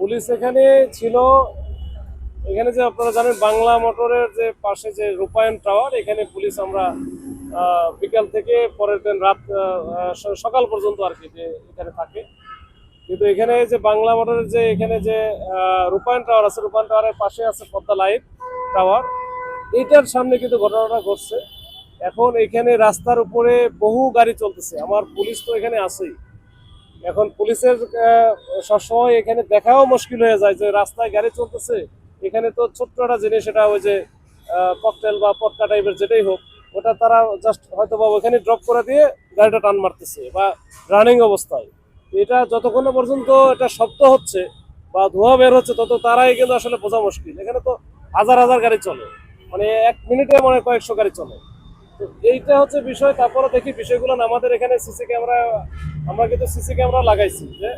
Police এখানে ছিল। এখানে যে আপনারা জানেন বাংলা মোটরের যে পাশে যে রূপায়ণ টাওয়ার, এখানে পুলিশ আমরা বিকাল থেকে পরের দিন রাত সকাল পর্যন্ত আর কি যে এখানে থাকে। কিন্তু এখানে যে বাংলা মোটরের যে এখানে যে রূপায়ণ টাওয়ার আছে, রূপায়ণ টাওয়ারের পাশে আছে পদ্মা লাইট টাওয়ার, এইটার সামনে কিন্তু ঘটনাটা ঘটছে। এখন এখানে রাস্তার উপরে বহু গাড়ি চলতেছে, আমার পুলিশ তো এখানে আছেই। এখন পুলিশের সবসময় এখানে দেখাও মুশকিল হয়ে যায় যে রাস্তায় গাড়ি চলতেছে, এখানে তো ছোট্ট একটা জিনিস, এটা ওই যে ককটেল বা পটকা টাইপের যেটাই হোক, ওটা তারা জাস্ট হয়তো বা ওখানে ড্রপ করে দিয়ে গাড়িটা টান মারতেছে বা রানিং অবস্থায়। এটা যতক্ষণ না পর্যন্ত এটা শব্দ হচ্ছে বা ধোঁয়া বের হচ্ছে তত তারাই কিন্তু আসলে বোঝা মুশকিল। এখানে তো হাজার হাজার গাড়ি চলে, মানে এক মিনিটে মনে হয় কয়েকশো গাড়ি চলে। তো এইটা হচ্ছে বিষয়। তারপরে দেখি বিষয়গুলো আমাদের এখানে সিসি ক্যামেরা, আমরা কিন্তু সিসি ক্যামেরা লাগাইছি যে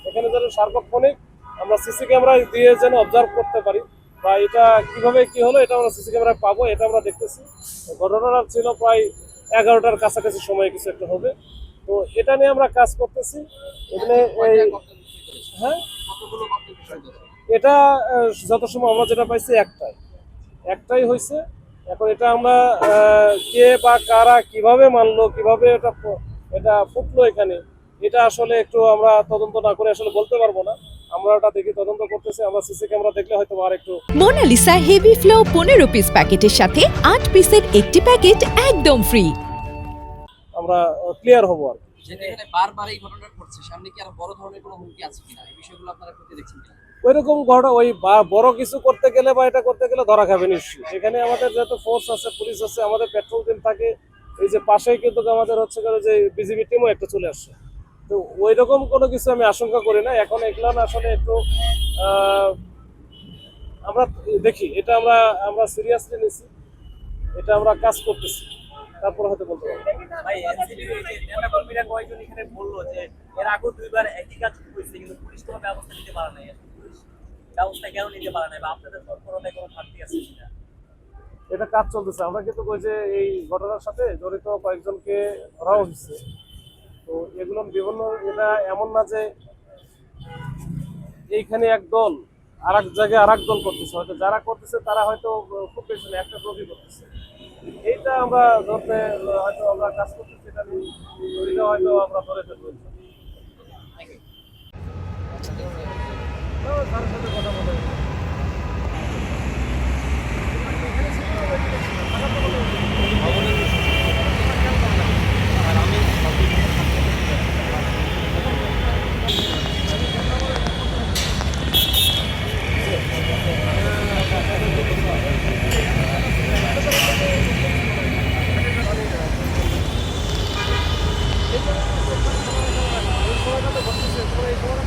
এখানে যেন সার্বক্ষণিক আমরা সিসি ক্যামেরা দিয়ে যেন অবজার্ভ করতে পারি বা এটা কিভাবে কি হলো এটা আমরা সিসি ক্যামেরায় পাবো, এটা আমরা দেখতেছি। ঘটনাটা ছিল প্রায় 11টার কাছাকাছি সময় কিছু একটা হবে। তো এটা নিয়ে আমরা কাজ করতেছি। এখানে হ্যাঁ, এটা যত সময় আমরা যেটা পাইছি একটাই হয়েছে। এখন এটা আমরা কে বা কারা কিভাবে মানলো, কিভাবে এটা ফুটলো এখানে, এটা আসলে একটু আমরা তদন্ত না করে আসলে বলতে পারবো না। আমরা ওটা দেখি, তদন্ত করতেছি। আমরা সিসি ক্যামেরা দেখলে হয়তো আর একটু। মোনালিসা হেভি ফ্লো 15 পিস প্যাকেটের সাথে 8 পিসের একটি প্যাকেট একদম ফ্রি। আমরা ক্লিয়ার হবো আর যেটা এখানে বারবার এই ঘটনাটা ঘটছে, সামনে কি আরো বড় ধরনের কোনো হুমকি আছে কিনা, এই বিষয়গুলো আপনারা খতিয়ে দেখছেন কিনা? ওইরকম ঘটনা ওই বড় কিছু করতে গেলে বা এটা করতে গেলে ধরা খাবে নিশ্চয়ই। এখানে আমাদের যেহেতু ফোর্স আছে, পুলিশ আছে, আমাদের পেট্রোল টিম থাকে। এই যে পাশেই কিন্তু আমাদের হচ্ছে যে বিজিবি টিমও একটা চলে আসছে। তো ওই রকম কোনো কিছু আমি আশঙ্কা করি না এখন। এগুলো আসলে একটু আমরা দেখি, এটা আমরা আমরা সিরিয়াসলি নিছি, এটা আমরা কাজ করতেছি, তারপর হয়তো বলতে পারবো। ভাই এনসিপি নেতা কর্মীরা কয়েকজন এখানে বললো যে এর আগেও দুইবার একই কাজ হয়েছে কিন্তু পুলিশ কোনো ব্যবস্থা নিতে পারে নাই। পুলিশ ব্যবস্থা কেন নিতে পারে নাই বা আপনাদের তৎপরতায় কোনো ঘাটতি আছে কিনা? এটা কাজ চলতেছে। আমরা কিন্তু ওই যে এই ঘটনার সাথে জড়িত কয়েকজনকে ধরাও হয়েছে। তো এগুলো বিভিন্ন, এটা এমন না যে এইখানে এক দল আর এক জায়গায় আর এক দল করতেছে, হয়তো যারা করতেছে তারা হয়তো খুব বেশি না, একটা গ্রুপই করতেছে। এইটা আমরা ধরতে হয়তো আমরা কাজ করতেছি, এটা নিয়ে হয়তো আমরা ধরে ফেলবো। তার সাথে কথা বলে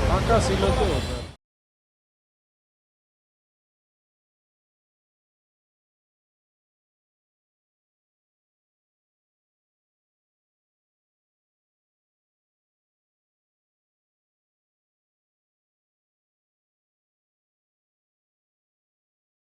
ফাঁকা ছিল তো।